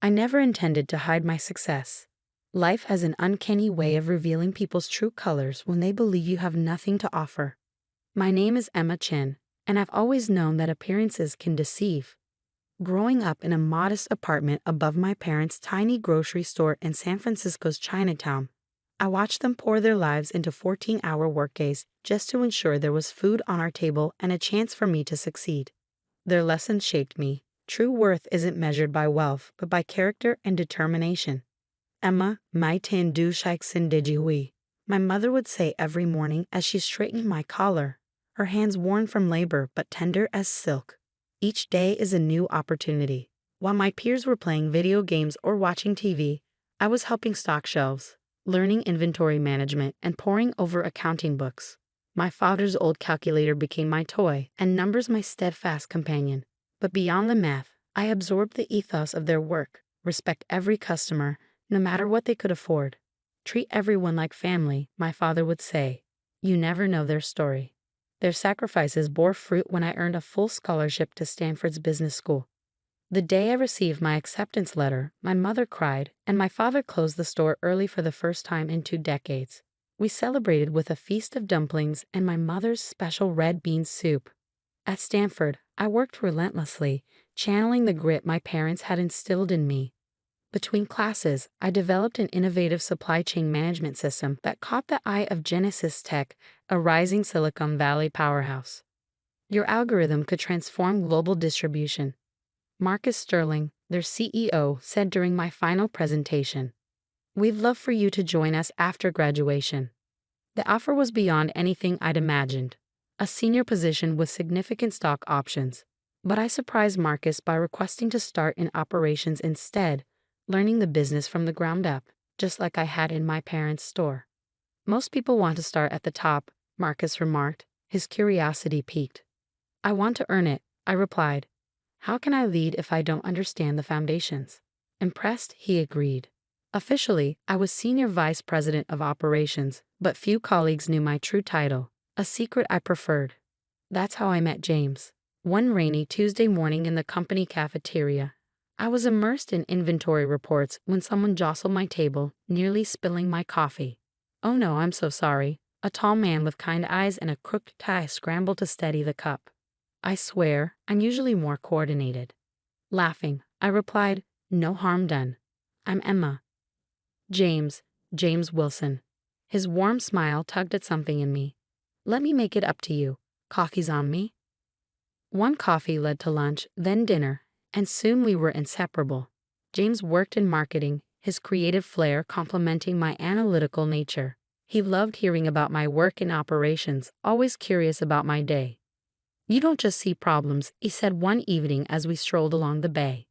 I never intended to hide my success. Life has an uncanny way of revealing people's true colors when they believe you have nothing to offer. My name is Emma Chin, and I've always known that appearances can deceive. Growing up in a modest apartment above my parents' tiny grocery store in San Francisco's Chinatown, I watched them pour their lives into 14-hour workdays just to ensure there was food on our table and a chance for me to succeed. Their lessons shaped me. True worth isn't measured by wealth, but by character and determination. Emma, mai tin du shaiksin dijihui, my mother would say every morning as she straightened my collar, her hands worn from labor but tender as silk. Each day is a new opportunity. While my peers were playing video games or watching TV, I was helping stock shelves, learning inventory management, and poring over accounting books. My father's old calculator became my toy, and numbers my steadfast companion. But beyond the math, I absorbed the ethos of their work. Respect every customer, no matter what they could afford. Treat everyone like family, my father would say. You never know their story. Their sacrifices bore fruit when I earned a full scholarship to Stanford's business school. The day I received my acceptance letter, my mother cried, and my father closed the store early for the first time in 2 decades. We celebrated with a feast of dumplings and my mother's special red bean soup. At Stanford, I worked relentlessly, channeling the grit my parents had instilled in me. Between classes, I developed an innovative supply chain management system that caught the eye of Genesis Tech, a rising Silicon Valley powerhouse. Your algorithm could transform global distribution. Marcus Sterling, their CEO, said during my final presentation, "We'd love for you to join us after graduation." The offer was beyond anything I'd imagined, a senior position with significant stock options. But I surprised Marcus by requesting to start in operations instead, learning the business from the ground up, just like I had in my parents' store. Most people want to start at the top, Marcus remarked, his curiosity piqued. I want to earn it, I replied. How can I lead if I don't understand the foundations? Impressed, he agreed. Officially, I was Senior Vice President of Operations, but few colleagues knew my true title, a secret I preferred. That's how I met James. One rainy Tuesday morning in the company cafeteria, I was immersed in inventory reports when someone jostled my table, nearly spilling my coffee. Oh no, I'm so sorry. A tall man with kind eyes and a crooked tie scrambled to steady the cup. I swear, I'm usually more coordinated. Laughing, I replied, no harm done. I'm Emma. James Wilson. His warm smile tugged at something in me. Let me make it up to you. Coffee's on me. One coffee led to lunch, then dinner, and soon we were inseparable. James worked in marketing, his creative flair complementing my analytical nature. He loved hearing about my work in operations, always curious about my day. You don't just see problems, he said one evening as we strolled along the bay.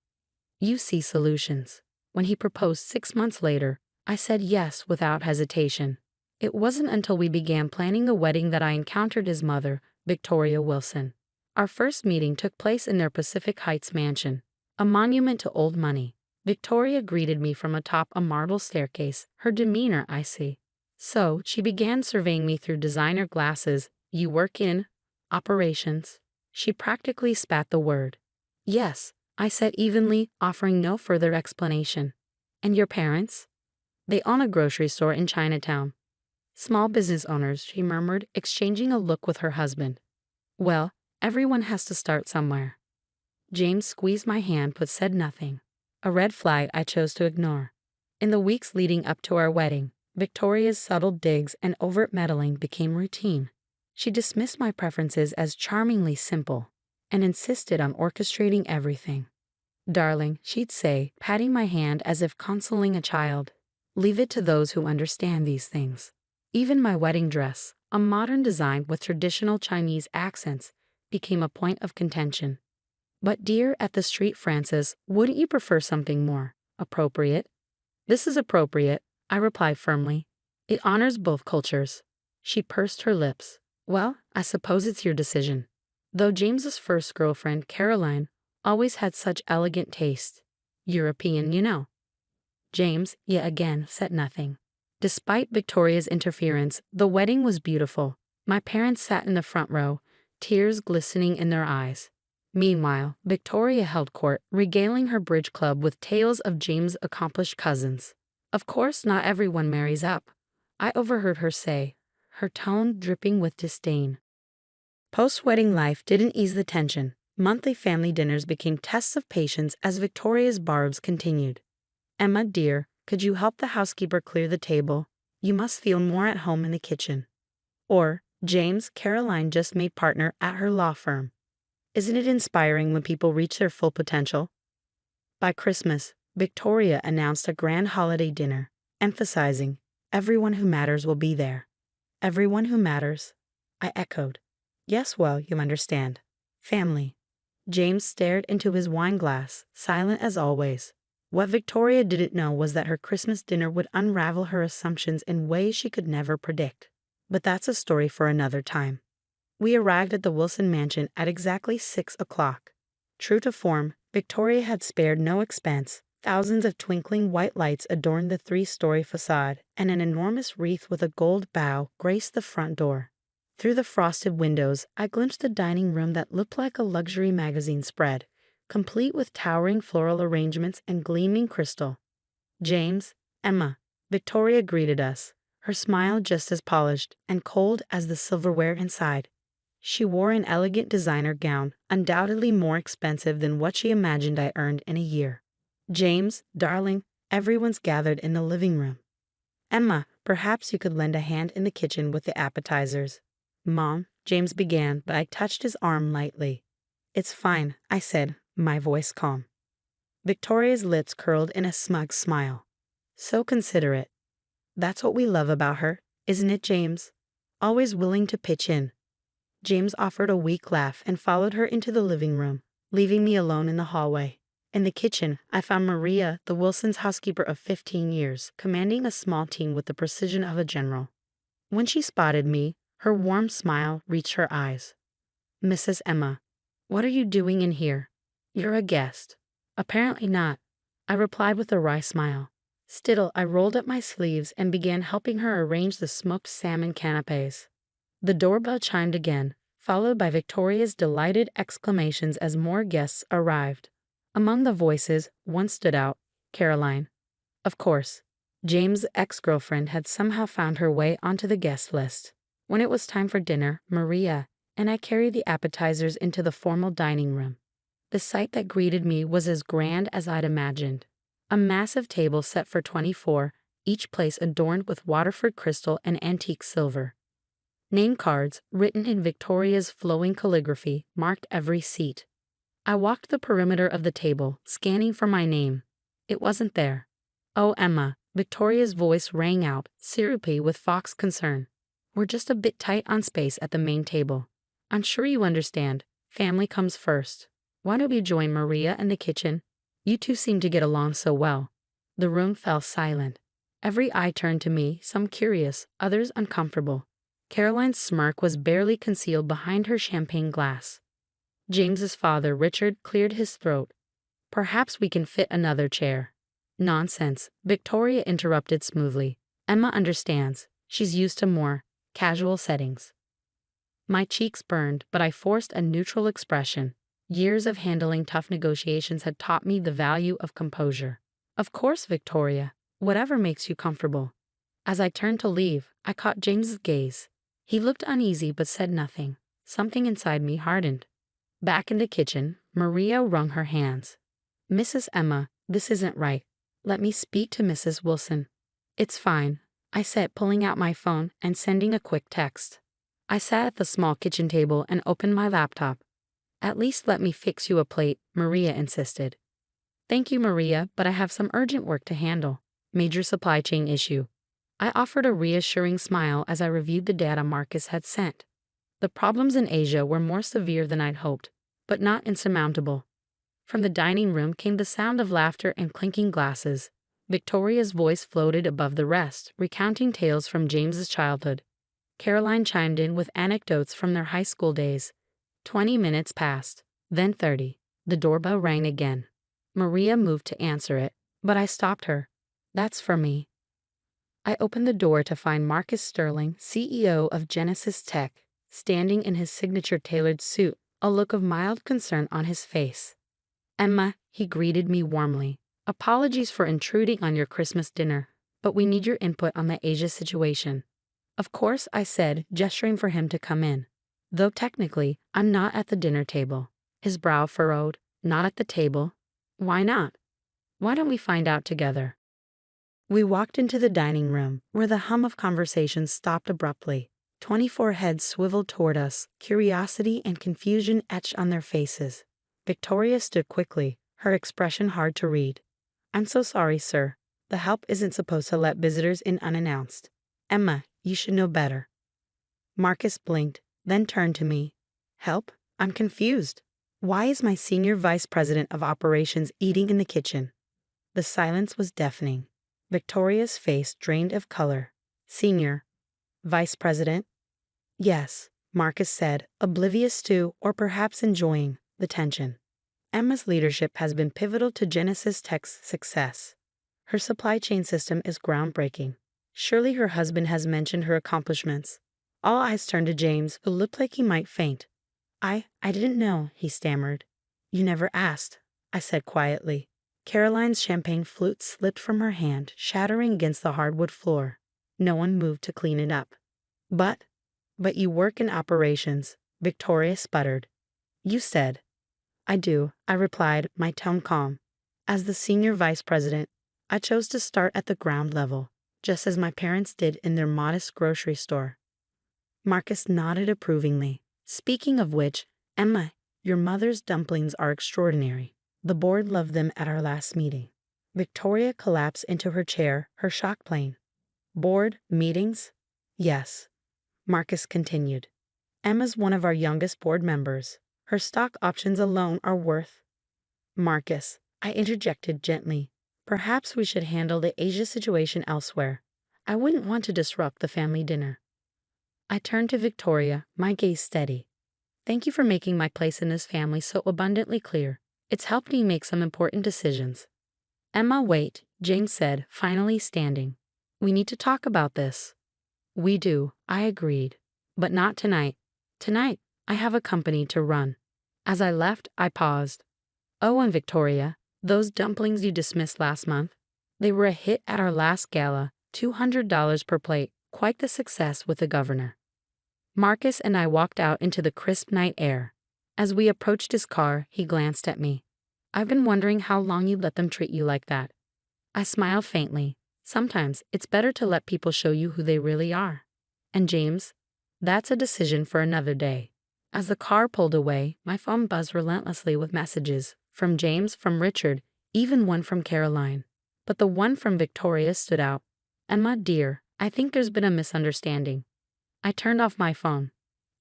You see solutions. When he proposed 6 months later, I said yes without hesitation. It wasn't until we began planning the wedding that I encountered his mother, Victoria Wilson. Our first meeting took place in their Pacific Heights mansion, a monument to old money. Victoria greeted me from atop a marble staircase, her demeanor icy. So, she began surveying me through designer glasses. You work in operations? She practically spat the word. Yes, I said evenly, offering no further explanation. And your parents? They own a grocery store in Chinatown. Small business owners, she murmured, exchanging a look with her husband. Well, everyone has to start somewhere. James squeezed my hand but said nothing, a red flag I chose to ignore. In the weeks leading up to our wedding, Victoria's subtle digs and overt meddling became routine. She dismissed my preferences as charmingly simple and insisted on orchestrating everything. Darling, she'd say, patting my hand as if consoling a child, leave it to those who understand these things. Even my wedding dress, a modern design with traditional Chinese accents, became a point of contention. But dear at the street Francis, wouldn't you prefer something more appropriate? This is appropriate, I replied firmly. It honors both cultures. She pursed her lips. Well, I suppose it's your decision. Though James's first girlfriend, Caroline, always had such elegant taste. European, you know. James, yet again, said nothing. Despite Victoria's interference, the wedding was beautiful. My parents sat in the front row, tears glistening in their eyes. Meanwhile, Victoria held court, regaling her bridge club with tales of James' accomplished cousins. Of course, not everyone marries up, I overheard her say, her tone dripping with disdain. Post-wedding life didn't ease the tension. Monthly family dinners became tests of patience as Victoria's barbs continued. Emma, dear, could you help the housekeeper clear the table? You must feel more at home in the kitchen. Or, James, Caroline just made partner at her law firm. Isn't it inspiring when people reach their full potential? By Christmas, Victoria announced a grand holiday dinner, emphasizing, everyone who matters will be there. Everyone who matters, I echoed. Yes, well, you understand. Family. James stared into his wine glass, silent as always. What Victoria didn't know was that her Christmas dinner would unravel her assumptions in ways she could never predict. But that's a story for another time. We arrived at the Wilson mansion at exactly 6 o'clock. True to form, Victoria had spared no expense. Thousands of twinkling white lights adorned the 3-story facade, and an enormous wreath with a gold bow graced the front door. Through the frosted windows, I glimpsed a dining room that looked like a luxury magazine spread, complete with towering floral arrangements and gleaming crystal. James, Emma, Victoria greeted us, her smile just as polished and cold as the silverware inside. She wore an elegant designer gown, undoubtedly more expensive than what she imagined I earned in a year. James, darling, everyone's gathered in the living room. Emma, perhaps you could lend a hand in the kitchen with the appetizers. Mom, James began, but I touched his arm lightly. It's fine, I said, my voice calm. Victoria's lips curled in a smug smile. So considerate. That's what we love about her, isn't it, James? Always willing to pitch in. James offered a weak laugh and followed her into the living room, leaving me alone in the hallway. In the kitchen, I found Maria, the Wilsons' housekeeper of 15 years, commanding a small team with the precision of a general. When she spotted me, her warm smile reached her eyes. Mrs. Emma, what are you doing in here? You're a guest. Apparently not, I replied with a wry smile. Still, I rolled up my sleeves and began helping her arrange the smoked salmon canapes. The doorbell chimed again, followed by Victoria's delighted exclamations as more guests arrived. Among the voices, one stood out, Caroline. Of course, James' ex-girlfriend had somehow found her way onto the guest list. When it was time for dinner, Maria and I carried the appetizers into the formal dining room. The sight that greeted me was as grand as I'd imagined. A massive table set for 24, each place adorned with Waterford crystal and antique silver. Name cards, written in Victoria's flowing calligraphy, marked every seat. I walked the perimeter of the table, scanning for my name. It wasn't there. Oh, Emma, Victoria's voice rang out, syrupy with fox concern. We're just a bit tight on space at the main table. I'm sure you understand. Family comes first. Why don't you join Maria in the kitchen? You two seem to get along so well. The room fell silent. Every eye turned to me, some curious, others uncomfortable. Caroline's smirk was barely concealed behind her champagne glass. James's father, Richard, cleared his throat. Perhaps we can fit another chair. Nonsense, Victoria interrupted smoothly. Emma understands. She's used to more casual settings. My cheeks burned, but I forced a neutral expression. Years of handling tough negotiations had taught me the value of composure. Of course, Victoria, whatever makes you comfortable. As I turned to leave, I caught James's gaze. He looked uneasy but said nothing. Something inside me hardened. Back in the kitchen, Maria wrung her hands. Mrs. Emma, this isn't right. Let me speak to Mrs. Wilson. It's fine, I said, pulling out my phone and sending a quick text. I sat at the small kitchen table and opened my laptop. At least let me fix you a plate, Maria insisted. Thank you, Maria, but I have some urgent work to handle. Major supply chain issue. I offered a reassuring smile as I reviewed the data Marcus had sent. The problems in Asia were more severe than I'd hoped, but not insurmountable. From the dining room came the sound of laughter and clinking glasses. Victoria's voice floated above the rest, recounting tales from James's childhood. Caroline chimed in with anecdotes from their high school days. 20 minutes passed, then 30. The doorbell rang again. Maria moved to answer it, but I stopped her. That's for me. I opened the door to find Marcus Sterling, CEO of Genesis Tech, standing in his signature tailored suit, a look of mild concern on his face. "Emma," he greeted me warmly. "Apologies for intruding on your Christmas dinner, but we need your input on the Asia situation." "Of course," I said, gesturing for him to come in. "Though technically, I'm not at the dinner table." His brow furrowed. "Not at the table? Why not?" "Why don't we find out together?" We walked into the dining room, where the hum of conversation stopped abruptly. 24 heads swiveled toward us, curiosity and confusion etched on their faces. Victoria stood quickly, her expression hard to read. "I'm so sorry, sir. The help isn't supposed to let visitors in unannounced. Emma, you should know better." Marcus blinked, then turned to me. "Help? I'm confused. Why is my senior vice president of operations eating in the kitchen?" The silence was deafening. Victoria's face drained of color. "Senior vice president?" "Yes," Marcus said, oblivious to, or perhaps enjoying, the tension. "Emma's leadership has been pivotal to Genesis Tech's success. Her supply chain system is groundbreaking. Surely her husband has mentioned her accomplishments." All eyes turned to James, who looked like he might faint. I didn't know," he stammered. "You never asked," I said quietly. Caroline's champagne flute slipped from her hand, shattering against the hardwood floor. No one moved to clean it up. But you work in operations," Victoria sputtered. "You said." "I do," I replied, my tone calm. "As the senior vice president, I chose to start at the ground level, just as my parents did in their modest grocery store." Marcus nodded approvingly. "Speaking of which, Emma, your mother's dumplings are extraordinary. The board loved them at our last meeting." Victoria collapsed into her chair, her shock plain. "Board meetings?" "Yes," Marcus continued. "Emma's one of our youngest board members. Her stock options alone are worth—" "Marcus," I interjected gently, "perhaps we should handle the Asia situation elsewhere. I wouldn't want to disrupt the family dinner." I turned to Victoria, my gaze steady. "Thank you for making my place in this family so abundantly clear. It's helped me make some important decisions." "Emma, wait," James said, finally standing. "We need to talk about this." "We do," I agreed. "But not tonight. Tonight, I have a company to run." As I left, I paused. "Oh, and Victoria, those dumplings you dismissed last month, they were a hit at our last gala, $200 per plate, quite the success with the governor." Marcus and I walked out into the crisp night air. As we approached his car, he glanced at me. "I've been wondering how long you'd let them treat you like that." I smiled faintly. "Sometimes it's better to let people show you who they really are." "And James?" "That's a decision for another day." As the car pulled away, my phone buzzed relentlessly with messages. From James, from Richard, even one from Caroline. But the one from Victoria stood out. "Emma, dear, I think there's been a misunderstanding." I turned off my phone.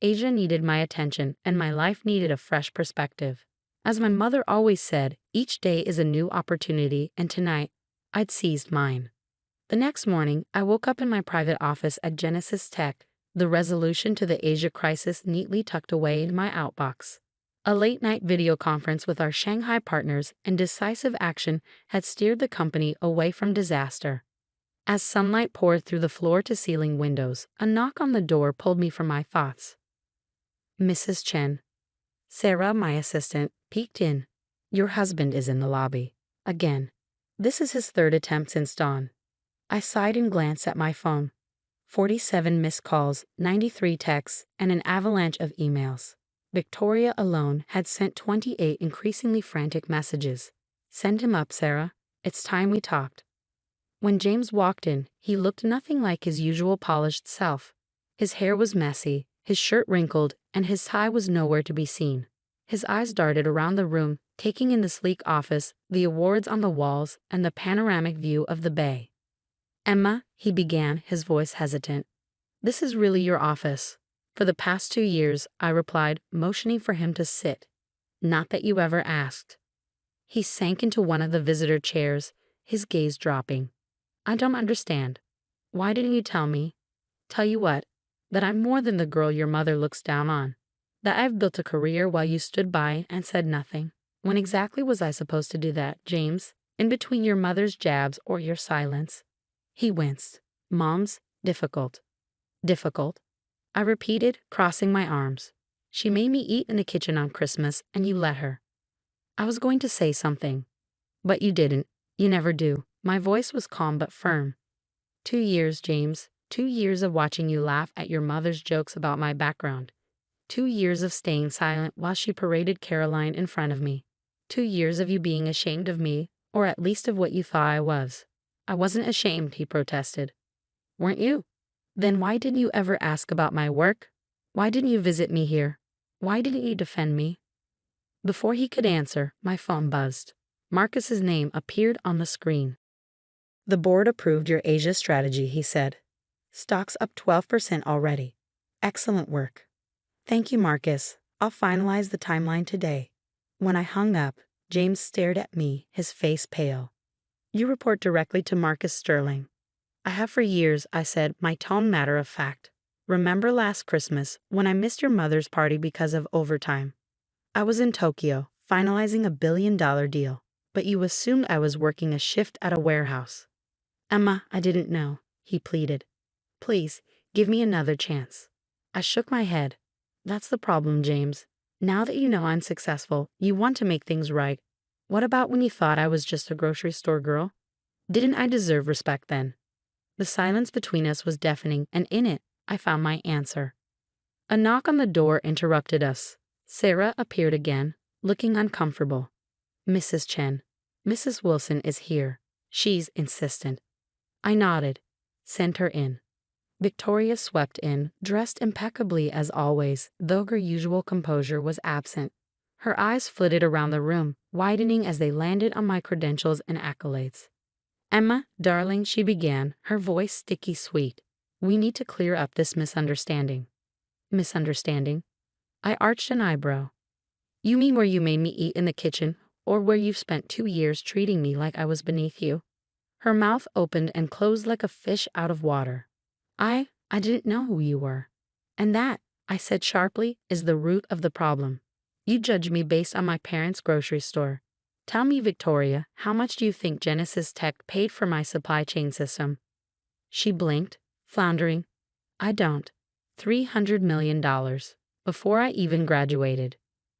Asia needed my attention, and my life needed a fresh perspective. As my mother always said, each day is a new opportunity, and tonight, I'd seized mine. The next morning, I woke up in my private office at Genesis Tech, the resolution to the Asia crisis neatly tucked away in my outbox. A late-night video conference with our Shanghai partners and decisive action had steered the company away from disaster. As sunlight poured through the floor-to-ceiling windows, a knock on the door pulled me from my thoughts. "Mrs. Chen." Sarah, my assistant, peeked in. "Your husband is in the lobby." Again. This is his third attempt since dawn. I sighed and glanced at my phone. 47 missed calls, 93 texts, and an avalanche of emails. Victoria alone had sent 28 increasingly frantic messages. "Send him up, Sarah. It's time we talked." When James walked in, he looked nothing like his usual polished self. His hair was messy, his shirt wrinkled, and his tie was nowhere to be seen. His eyes darted around the room, taking in the sleek office, the awards on the walls, and the panoramic view of the bay. "Emma," he began, his voice hesitant. "This is really your office." "For the past 2 years," I replied, motioning for him to sit. "Not that you ever asked." He sank into one of the visitor chairs, his gaze dropping. "I don't understand. Why didn't you tell me?" "Tell you what? That I'm more than the girl your mother looks down on. That I've built a career while you stood by and said nothing. When exactly was I supposed to do that, James? In between your mother's jabs or your silence?" He winced. "Mom's difficult." "Difficult?" I repeated, crossing my arms. She made me eat in the kitchen on Christmas, and you let her. I was going to say something, but you didn't. You never do. My voice was calm but firm. 2 years, James. 2 years of watching you laugh at your mother's jokes about my background. 2 years of staying silent while she paraded Caroline in front of me. 2 years of you being ashamed of me, or at least of what you thought I was. I wasn't ashamed, he protested. Weren't you? Then why didn't you ever ask about my work? Why didn't you visit me here? Why didn't you defend me? Before he could answer, my phone buzzed. Marcus's name appeared on the screen. The board approved your Asia strategy, he said. Stocks up 12% already. Excellent work. Thank you, Marcus. I'll finalize the timeline today. When I hung up, James stared at me, his face pale. You report directly to Marcus Sterling. I have for years, I said, my tone matter of fact. Remember last Christmas when I missed your mother's party because of overtime? I was in Tokyo, finalizing a $1 billion deal, but you assumed I was working a shift at a warehouse. Emma, I didn't know, he pleaded. Please, give me another chance. I shook my head. That's the problem, James. Now that you know I'm successful, you want to make things right. What about when you thought I was just a grocery store girl? Didn't I deserve respect then? The silence between us was deafening, and in it, I found my answer. A knock on the door interrupted us. Sarah appeared again, looking uncomfortable. Mrs. Chen, Mrs. Wilson is here. She's insistent. I nodded. Sent her in. Victoria swept in, dressed impeccably as always, though her usual composure was absent. Her eyes flitted around the room, widening as they landed on my credentials and accolades. Emma, darling, she began, her voice sticky sweet. We need to clear up this misunderstanding. Misunderstanding? I arched an eyebrow. You mean where you made me eat in the kitchen, or where you've spent 2 years treating me like I was beneath you? Her mouth opened and closed like a fish out of water. I didn't know who you were. And that, I said sharply, is the root of the problem. You judge me based on my parents' grocery store. Tell me, Victoria, how much do you think Genesis Tech paid for my supply chain system? She blinked, floundering. I don't. $300 million. Before I even graduated.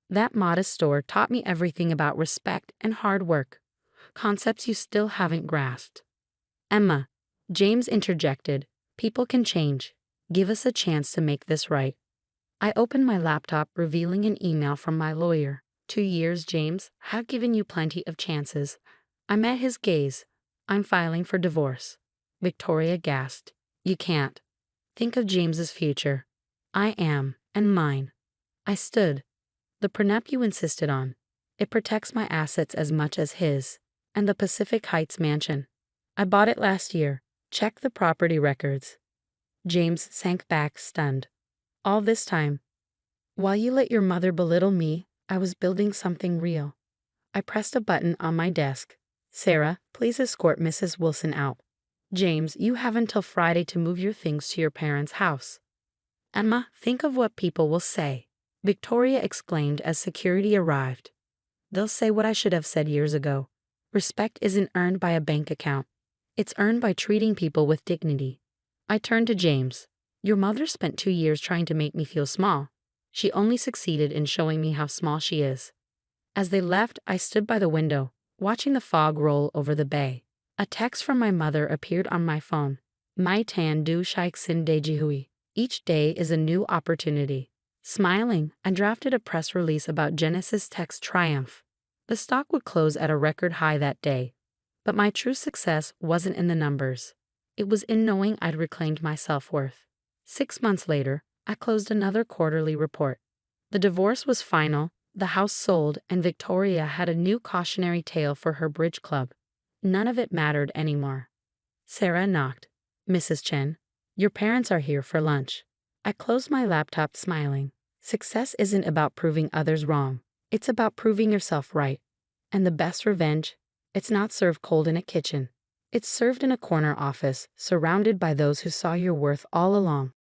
That modest store taught me everything about respect and hard work. Concepts you still haven't grasped. Emma, James interjected. People can change. Give us a chance to make this right. I opened my laptop, revealing an email from my lawyer. 2 years, James. Have given you plenty of chances. I met his gaze. I'm filing for divorce. Victoria gasped. You can't. Think of James's future. I am, and mine. I stood. The prenup you insisted on. It protects my assets as much as his. And the Pacific Heights mansion. I bought it last year. Check the property records. James sank back, stunned. All this time, while you let your mother belittle me, I was building something real. I pressed a button on my desk. Sarah, please escort Mrs. Wilson out. James, you have until Friday to move your things to your parents' house. Emma, think of what people will say, Victoria exclaimed as security arrived. They'll say what I should have said years ago. Respect isn't earned by a bank account. It's earned by treating people with dignity. I turned to James. Your mother spent 2 years trying to make me feel small. She only succeeded in showing me how small she is. As they left, I stood by the window, watching the fog roll over the bay. A text from my mother appeared on my phone. Mai tan du shaik sin de jihui. Each day is a new opportunity. Smiling, I drafted a press release about Genesis Tech's triumph. The stock would close at a record high that day. But my true success wasn't in the numbers. It was in knowing I'd reclaimed my self-worth. 6 months later, I closed another quarterly report. The divorce was final, the house sold, and Victoria had a new cautionary tale for her bridge club. None of it mattered anymore. Sarah knocked. Mrs. Chen, your parents are here for lunch. I closed my laptop, smiling. Success isn't about proving others wrong. It's about proving yourself right. And the best revenge? It's not served cold in a kitchen. It's served in a corner office, surrounded by those who saw your worth all along.